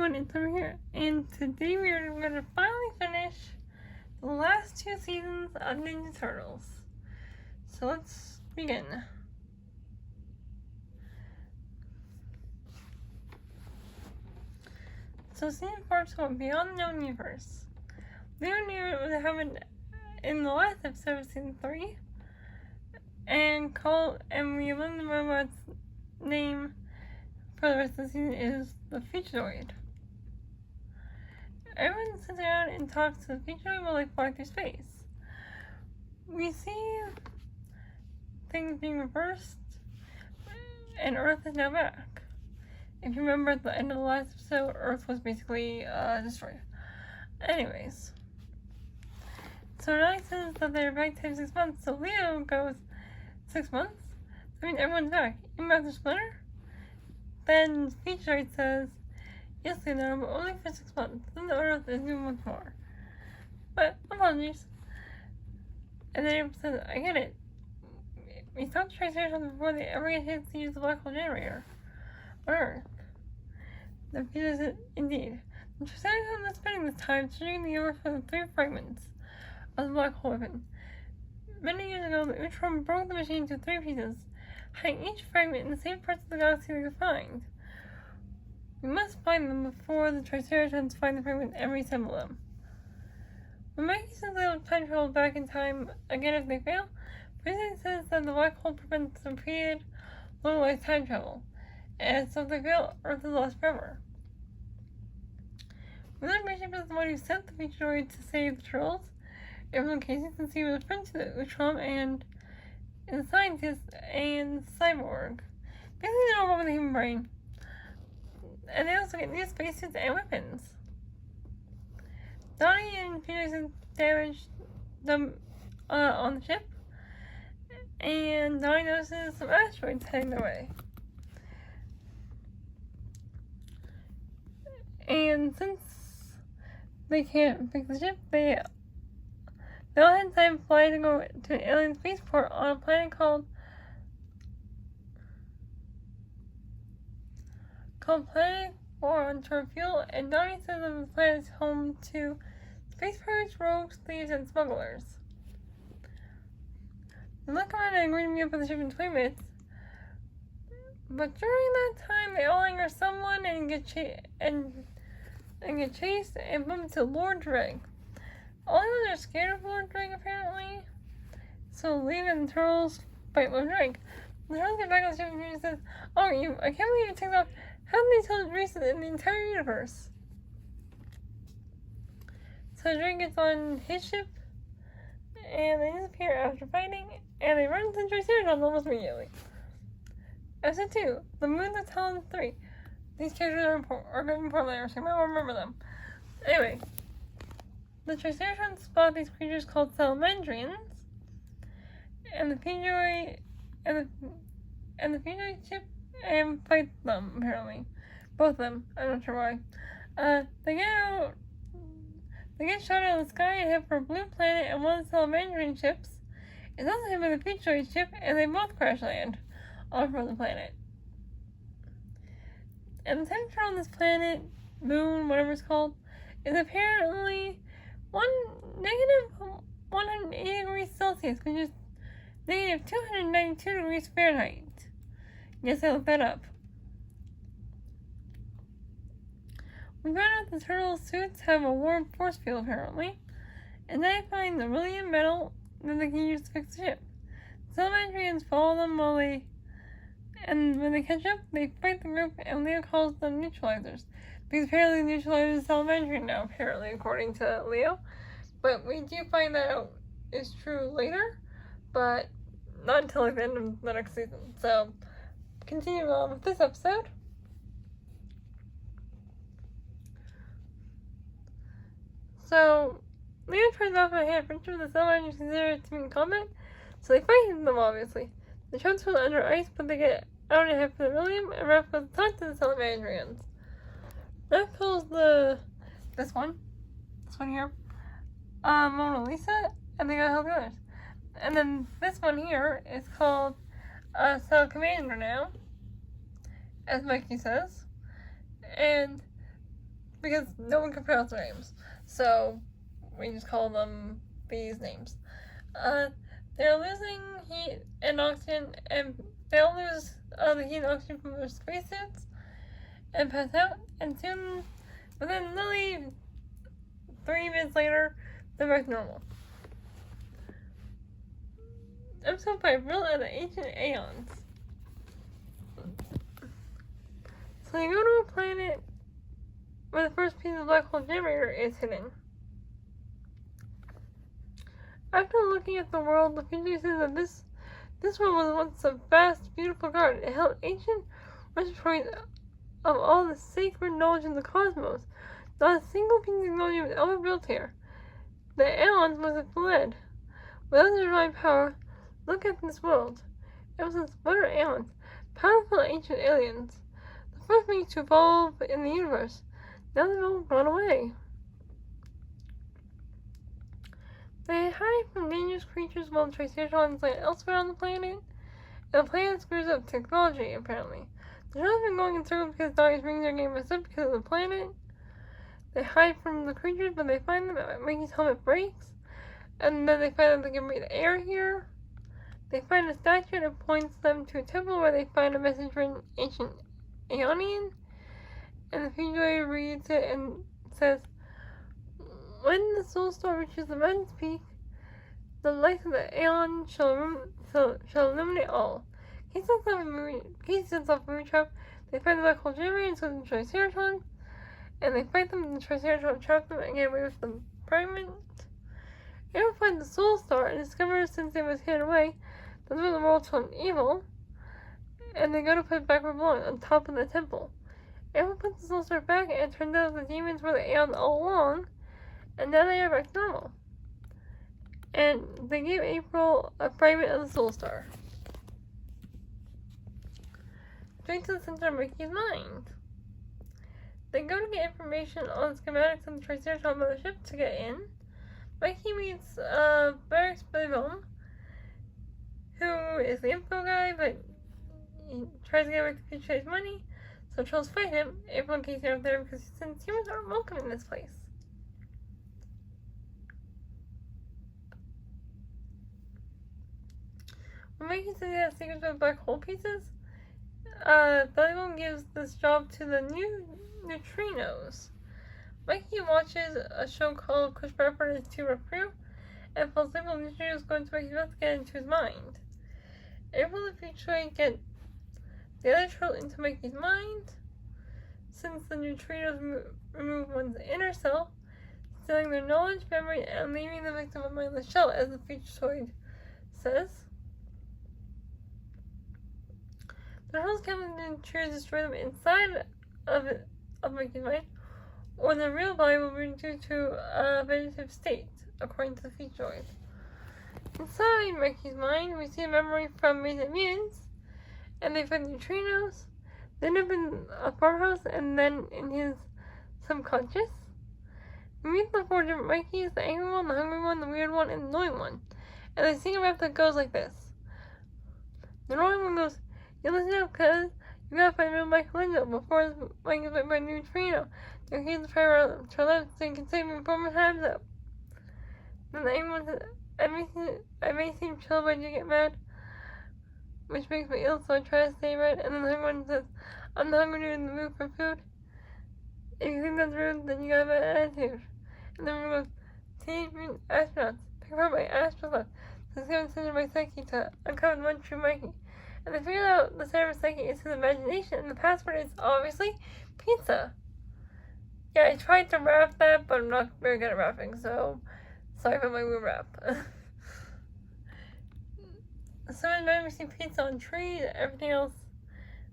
everyone, it's over here, and today we are going to finally finish the last 2 seasons of Ninja Turtles. So let's begin. So season 4 is called Beyond the Known Universe. Leo knew it would happen in the last episode of season 3, and we learned the robot's name for the rest of the season is the Futuroid. Everyone sits around and talks to the Futuroid while they fly through space. We see things being reversed, and Earth is now back. If you remember at the end of the last episode, Earth was basically destroyed. Anyways, so Ronnie says that they're back to 6 months, so Leo goes, 6 months? I mean, everyone's back. Even Dr. Splinter? Then Futuroid says, yes, Leonardo, but only for 6 months. Then the Earth is due once more. But, apologies. And then he says, I get it. We stopped the Triceratops before they ever get a chance to use the black hole generator on Earth. The Futuroid says, indeed. The Triceratops is spending this time searching the universe for the 3 fragments of the black hole weapon. Many years ago, the Utron broke the machine into 3 pieces, hiding each fragment in the same parts of the galaxy they could find. We must find them before the Triceratops find the fragment and reassemble them. When Mikey says they'll time travel back in time again if they fail, President says that the black hole prevents repeated, localized time travel, and so if they fail, Earth is lost forever. We learn Bishop is the one who sent the Futuroid to save the Turtles. Everyone Casey since he was a friend to the Utron and the scientist and cyborg. Basically, they're all over the human brain. And they also get new spacesuits and weapons. Donnie and Peterson damaged them on the ship. And Donnie notices some asteroids heading their way. And since they can't fix the ship, they all had time to fly to go to an alien spaceport on a planet called Planet 4 on Fuel, and Donnie says that the planet is home to space pirates, rogues, thieves, and smugglers. They look around and agree to meet up with the ship in 20 minutes, but during that time they all anger someone and get chased and bump into Lord Dreg. All of them are scared of Lord Dreg apparently, so Leo and the Turtles fight Lord Dreg. The Turtles get back on the ship and he says, oh, I can't believe you took off. How did they tell the race in the entire universe? So Drake gets on his ship, and they disappear after fighting, and they run into Triceratops almost immediately. Episode 2, The Moons of Talon 3. These characters are going to be important later, so you might want to remember them. Anyway, the Triceratops spot these creatures called Salamandrians, and the Futuroid ship and fight them, apparently. Both of them. I'm not sure why. They get shot out of the sky and head for a blue planet, and one of the Salamandrian ships is also hit by the Futuroid ship, and they both crash land off of the planet. And the temperature on this planet, moon, whatever it's called, is apparently -180 degrees Celsius, which is -292 degrees Fahrenheit. Yes, I looked that up. We found out the turtle suits have a warm force field apparently, and then I find the beryllium metal that they can use to fix the ship. Some Salamandrians follow them and when they catch up, they fight the group, and Leo calls them neutralizers. Because apparently neutralizers is Salamandrian now, apparently, according to Leo. But we do find that out is true later, but not until like the end of the next season. So, continue on with this episode. So, Leo turns off a hand friendship with the Salamandrians considered to be in combat, so they fight them obviously. The trunks are under ice, but they get out and head for the beryllium, and Raph goes to talk to the Salamandrians. Raph calls this one here, Mona Lisa, and they gotta help the others. And then this one here is called Cell Commander now, as Mikey says. And because no one can pronounce their names. So we just call them these names. They're losing heat and oxygen, and they'll lose the heat and oxygen from their spacesuits and pass out, and soon, within literally 3 minutes later, they're back to normal. Episode 5, Real out of Ancient Aeons. So you go to a planet where the first piece of the black hole generator is hidden. After looking at the world, the future says that this world was once a vast, beautiful garden. It held ancient repositories of all the sacred knowledge in the cosmos. Not a single piece of technology was ever built here. The aeons must have fled. Without their divine power, look at this world. It was a splinter of aeons, powerful ancient aliens, the first beings to evolve in the universe. Now they've all gone away. They hide from dangerous creatures while the Triceratons land elsewhere on the planet, and the planet screws up technology, apparently. The show's been going in circles because Doggy's rings are getting messed up because of the planet. They hide from the creatures, but they find them. Mikey's helmet breaks, and then they find out they can breathe air here. They find a statue that points them to a temple where they find a message written ancient Aeonian, and the fugitive reads it and says, "When the soul star reaches the mountain's peak, the light of the Aeon shall illuminate all." Casey sets off a movie trap. They find the black hole generator and so the Triceratons, and they fight them, and the Triceratons trap them and get away with the fragment. Aaron finds the soul star and discovers, since it was hidden away, that the world turned evil, and they go to put it back where it belongs, on top of the temple. Aaron puts the soul star back, and it turns out the demons were the Aeon all along, and now they are back to normal. And they gave April a fragment of the soul star. Straight to the center of Mickey's mind. They go to get information on the schematics of the Triceratops mothership to get in. Mikey meets Barracks Billyville, who is the info guy, but he tries to get away with the future money, so trolls fight him. April and Casey are there because since humans aren't welcome in this place. When Mikey says he has secrets about black hole pieces, Billyville gives this job to the new neutrinos. Mikey watches a show called Push Bradford and his 2 rough crew, and falls asleep while the neutrinos going to make his get into his mind. April and Future get the other troll into Mikey's mind, since the neutrinos remove one's inner self, stealing their knowledge, memory, and leaving the victim a mindless shell, as the Futuroid says. The trolls come and the neutrinos destroy them inside of Mikey's mind, or the real body will be reduced to a vegetative state, according to the Futuroid. Inside Mikey's mind, we see a memory from recent mutants, and they find neutrinos, then up in a farmhouse, and then in his subconscious. We meet the 4 different Mikeys: the angry one, the hungry one, the weird one, and the annoying one. And they sing a rap that goes like this. The annoying one goes, "You listen up, cuz you gotta find real Michelangelo before this Mike is met by a neutrino. There he's the fire around to our left so you can save me before my time's up." Then the angry one says, I may seem chill, but you get mad, which makes me ill, so I try to stay red. And then the hungry one says, "I'm the hungry dude in the mood for food. If you think that's rude, then you got a bad attitude." And then we goes, "Teenage Mutant Astronauts, pick apart my astronauts. Discover the center of my psyche to uncover the one true Mikey." And they figure out the center of psyche is his imagination, and the password is obviously pizza. Yeah, I tried to rap that, but I'm not very good at rapping, so sorry about my weird rap. So in mind we see pizza on trees, everything else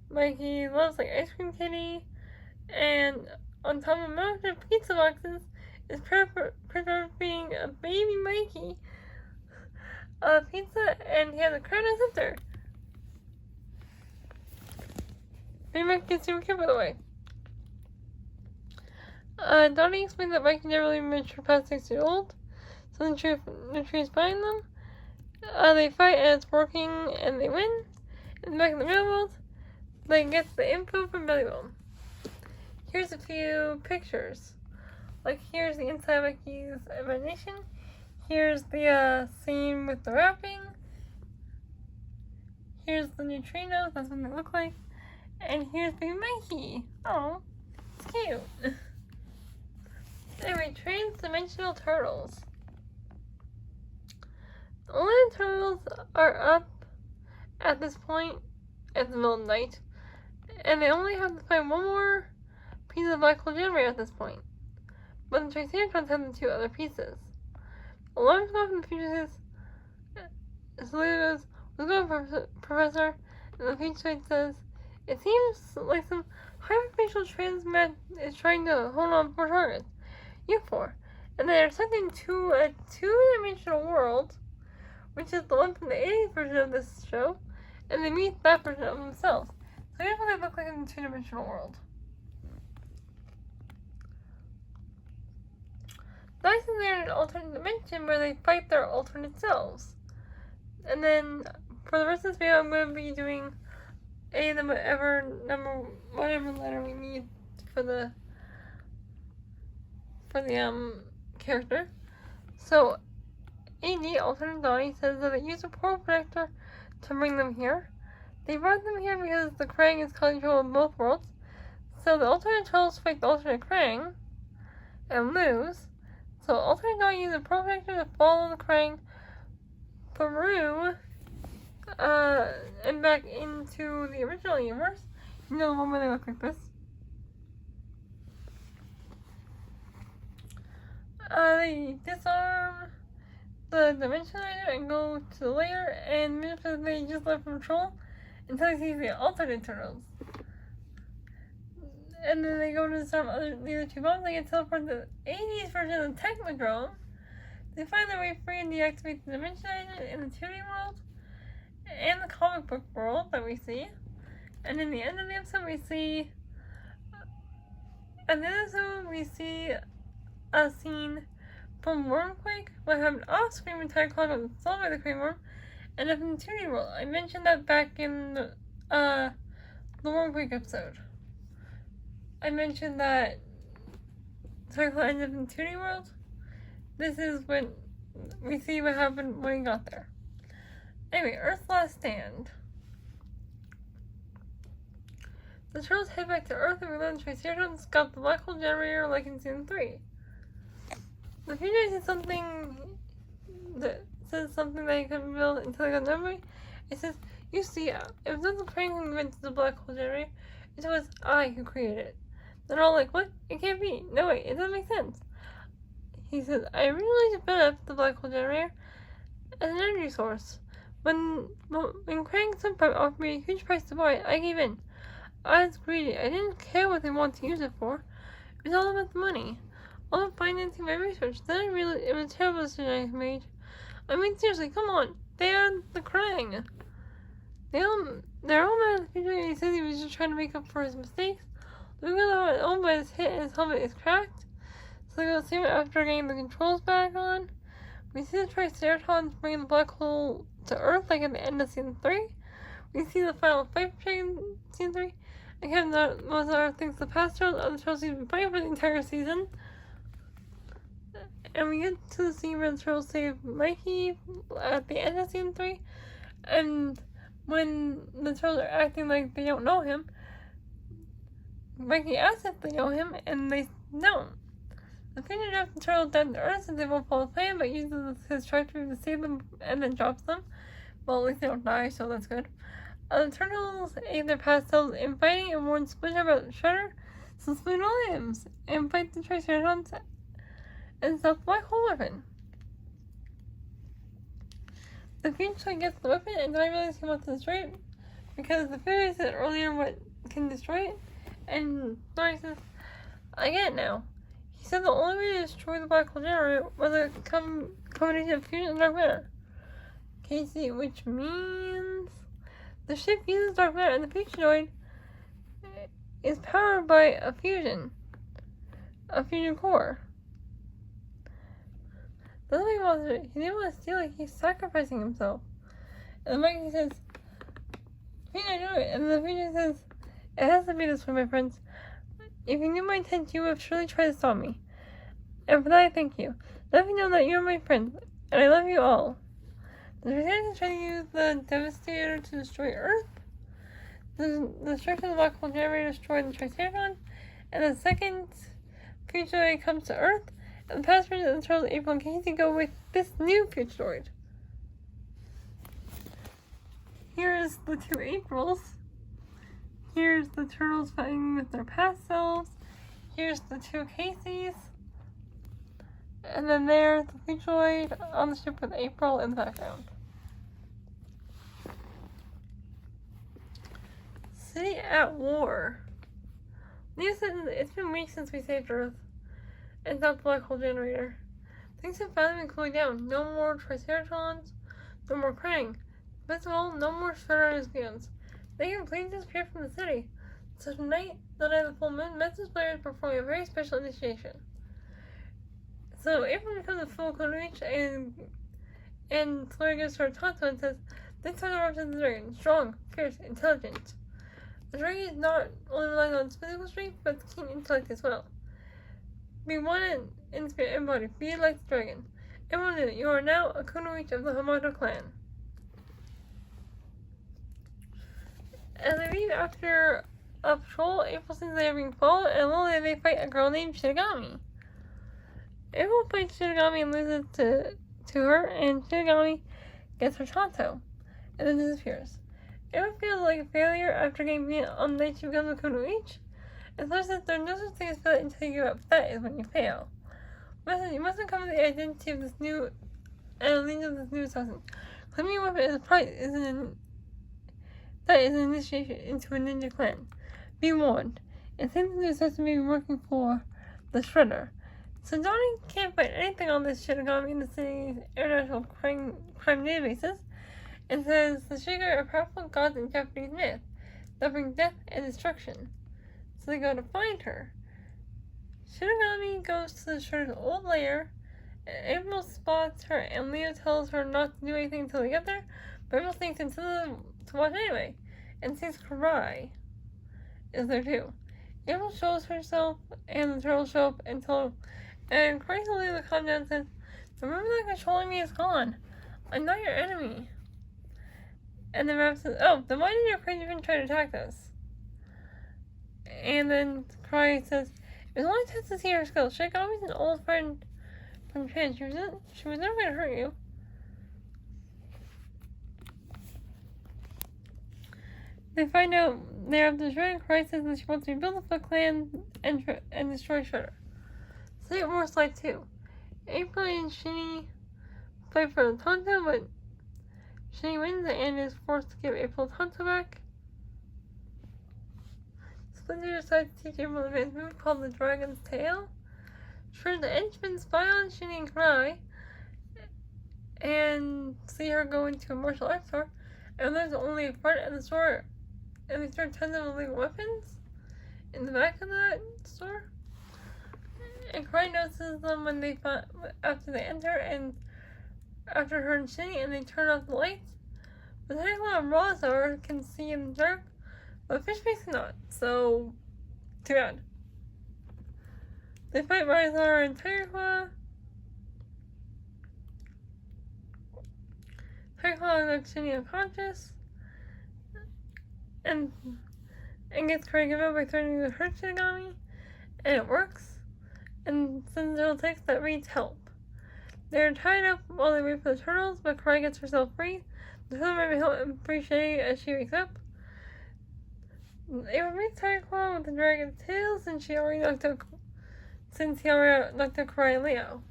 Mikey loves, like ice cream kitty, and on top of mountain pizza boxes is preserved being a baby Mikey pizza, and he has a crown and scepter. Baby Mikey is super cute, by the way. Donnie explains that Mikey never really matured past 6 years old, so the tree is buying them. They fight and it's working and they win. And back in the real world, they get the info from Billyville. here's a few pictures. Like, here's the inside of Mikey's imagination. Here's the scene with the wrapping. Here's the neutrinos, that's what they look like. And here's baby Mikey. Oh, it's cute. Anyway, trans-dimensional turtles. Only the turtles are up at this point at the middle of the night. And they only have to find one more piece of black hole generator at this point. But the Triceratops have the two other pieces. Alarms go off in the future says, Selena goes, "Let's go, Professor." And the future says, "It seems like some hyperspatial transmat is trying to hold on for targets. You four." And they're sending to a two-dimensional world, which is the one from the 80s version of this show, and they meet that version of themselves. So here's what they look like in the two-dimensional world. Nice is they're in an alternate dimension where they fight their alternate selves. And then for the rest of this video, I'm going to be doing whatever letter we need for the character. So AD, alternate Donnie, says that they use a portal projector to bring them here. They brought them here because the Krang is control of both worlds. So the alternate turtles fight the alternate Krang and lose. So alternate Donnie uses a portal projector to follow the Krang through and back into the original universe. You know the one where they look like this. They disarm the dimensionator and go to the layer, and they just left control until they see the alternate turtles. And then they go to disarm the other two bombs. They get teleported to the 80s version of the Technodrome. They find their way free and deactivate the dimensionator in the 2D world and the comic book world that we see. And in the end of the episode, we see a scene from Wormquake, what happened off-screen when Tycon was solved by the Crane Worm, and up in the 2D world. I mentioned that back in the Wormquake episode. I mentioned that Tycon ended up in the 2D world. This is when we see what happened when he got there. Anyway, Earth's Last Stand. The turtles head back to Earth and realize the Triceratops got the black hole generator like in Season 3. The future says something that they couldn't build until they got memory. It says, "You see, it was not the Krang who invented the black hole generator, it was I who created it." They're all like, "What? It can't be. No way, it doesn't make sense." He says, "I originally developed the black hole generator as an energy source. When Krang Subprime offered me a huge price to buy it, I gave in. I was greedy. I didn't care what they wanted to use it for. It was all about the money. All about financing my research. Then I realized it was a terrible decision I made. I mean, seriously, come on. They are the Krang. They're all mad at the future. He says he was just trying to make up for his mistakes. Look at how by his hit and his helmet is cracked. So they go see him after getting the controls back on. We see the Triceratops bringing the black hole to Earth like at the end of Season 3. We see the final fight in Season 3. Again, most of our things the past turtles, other turtles seem to be fighting for the entire season. And we get to the scene where the turtles save Mikey at the end of Season 3. And when the turtles are acting like they don't know him, Mikey asks if they know him, and they don't. The future drops the turtles down to Earth and they won't follow the plan, but uses his trajectory to save them and then drops them. Well, at least they don't die, so that's good. The turtles aid their past selves in fighting and warn Splinter about Shredder, so Splinter lives and fight the Triceratops and stop the black hole weapon. The future gets the weapon and then I realize he wants to destroy it because the Fury said earlier what can destroy it, and Dory says, "I get it now." He said the only way to destroy the black hole generator was a combination of fusion and dark matter. Casey, which means the ship uses dark matter and the future droid is powered by a fusion core. That's what he wants to do. He didn't want to steal it, he's sacrificing himself. And the Mikey says, "Future do it." And the future says, "It has to be this way, my friends. If you knew my intent, you would have surely tried to stop me. And for that I thank you. Let me know that you are my friend, and I love you all. The Triceratops try to use the Devastator to destroy Earth. The destruction of the black hole generator destroyed the Triceratons, and the second Futuroid comes to Earth, and the passengers of the turtles April and Casey go with this new Futuroid. Here's the two Aprils. Here's the turtles fighting with their past selves. Here's the two Caseys. And then there's the Futuroid on the ship with April in the background. City at war. News says it's been weeks since we saved Earth and stopped the black hole generator. Things have finally been cooling down. No more Triceratons, no more Krang. Best of all, no more Shredder and his guns. They completely disappeared from the city. So tonight, the night of the full moon, Message Player is performing a very special initiation. So April becomes a full Konoichi and Flora goes to her Tonto and says, "This time represents the dragon, strong, fierce, intelligent." The dragon is not only relies on its physical strength, but its keen intellect as well. Be one in spirit and body, be like the dragon. Everyone knew you are now a Kunoichi of the Hamato clan. As they leave after a patrol, April sees they are being followed, and alone they fight a girl named Shinigami. April fights Shinigami and loses to her, and Shinigami gets her Tonto, and then disappears. April feels like a failure after getting beat on the night she becomes a Kunoichi, and so says there's no such thing as failure until you give up. That is when you fail. You must uncover the identity of this new and allegiance of this new assassin. Claiming your weapon as a prize is an initiation into a ninja clan. Be warned, it seems the new assassin may be working for the Shredder. So Johnny can't find anything on this Shinigami in the city's international crime databases, and says the Shiga are powerful gods in Japanese myth that bring death and destruction. So they go to find her. Shinigami goes to the Shredder's old lair, and April spots her, and Leo tells her not to do anything until they get there, but April sneaks into to watch anyway, and sees Karai is there too. April shows herself, and the turtles show up and Karai tells Leo to calm down and says, "Remember that controlling me is gone. I'm not your enemy." And then Rav says, "Oh, then why did your crazy friend try to attack us?" And then Karai says, "It was only a test to see her skills. Shinigami's an old friend from Japan. She was never going to hurt you." They find out they have the Shredder. Karai says that she wants to rebuild the Foot Clan and destroy Shredder. So they get more slide 2. April and Shinny fight for the Tonto, but Shinny wins and is forced to give April Tonto back. Splinter decides to teach April an advanced move called the Dragon's Tail. Shredder the henchmen spy on Shinny and Karai and see her go into a martial arts store, and there's only a front of the store, and they start tons of illegal weapons in the back of that store. And Karai notices them after they enter, and after her and Shinny, and they turn off the lights. But technically, Razor can see in the dark, but Fishface cannot, so too bad. They fight Razor and Tigerclaw. Tigerclaw knocks Shinny unconscious, and gets Karai given up by threatening to hurt Shinigami, and it works. And sends a little text that reads help. They're tied up while they wait for the turtles, but Karai gets herself free. The turtle may help and free Shinny as she wakes up. April meets Tigerclaw with the dragon's tail since he already knocked out Karai and Leo.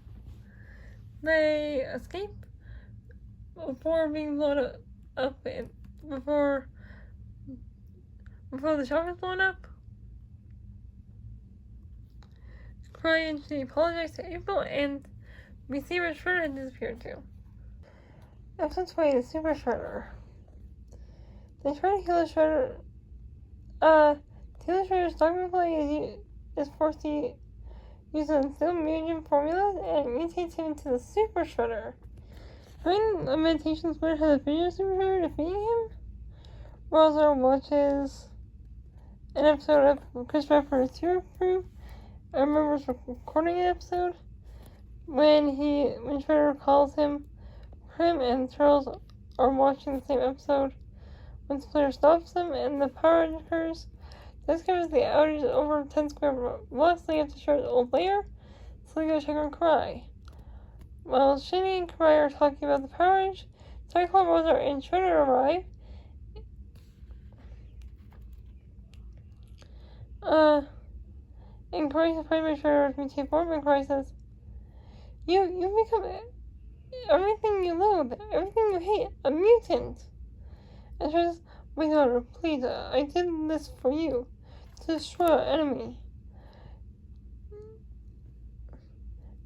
They escape before being blown up before the shop is blown up. Karai and Shinny apologize to April, and we see where Shredder had disappeared to. Episode 20, the Super Shredder. They try to kill the Shredder. Taylor Shredder's dogma play is forced to use an instilled mutant formula, and it mutates him into the Super Shredder. During a meditation, Splinter has a video of Super Shredder defeating him. Razor watches an episode of Chris Pepper's Hero Proof. I remember recording an episode when Shredder calls him and Turtles are watching the same episode when Splinter stops him and the power outage occurs. This covers the outage over 10 square blocks leading up to Shredder's old lair, so they go check on Karai. While Shinny and Karai are talking about the power outage, Cyclone, Mozart, and Shredder arrive. And Karai is afraid by Shredder's mutate form, and Karai says, You become everything you loathe, everything you hate, a mutant. And Shredder says, my daughter, please, I did this for you, to destroy our enemy.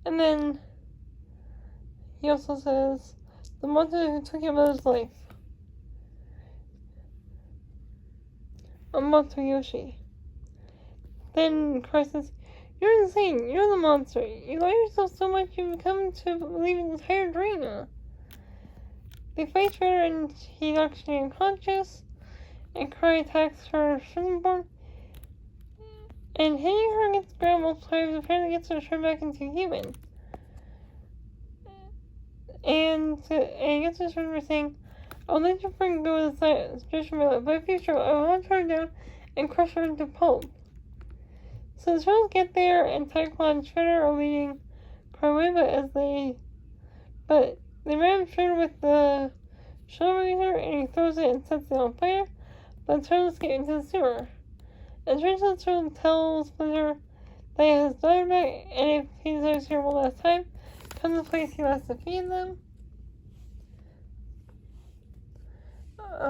And then he also says, the monster who took your mother's life. Monster Yoshi. Then Karai says, you're insane, you're the monster. You lie yourself so much you've come to believe an entire dream. They fight Shredder and he knocks her unconscious, and Karai attacks her shrinking form, and hitting her against the ground multiple times apparently gets her turned back into human. And gets her turned by saying, I'll let your friend go with the stretch of my life, but if you show, I will hunt her down and crush her into pulp. So the Turtles get there, and Cyclone and Shredder are leading Karai, but they ram Shredder with the shuttle razor, and he throws it and sets it on fire, but the Turtles get into the sewer. And Shredder tells Splinter that he has daughter back, and if he desires here one last time, come to the place he last defeated them.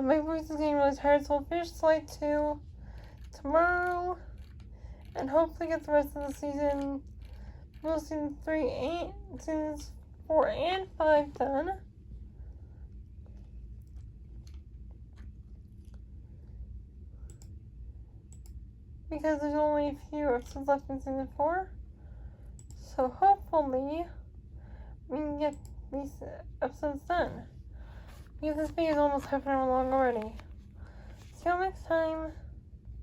My voice is getting really tired, so I'll finish slide 2 tomorrow, and hopefully get the rest of the season, seasons 4 and 5 done. Because there's only a few episodes left in season 4. So hopefully we can get these episodes done. Because this video is almost half an hour long already. See you next time.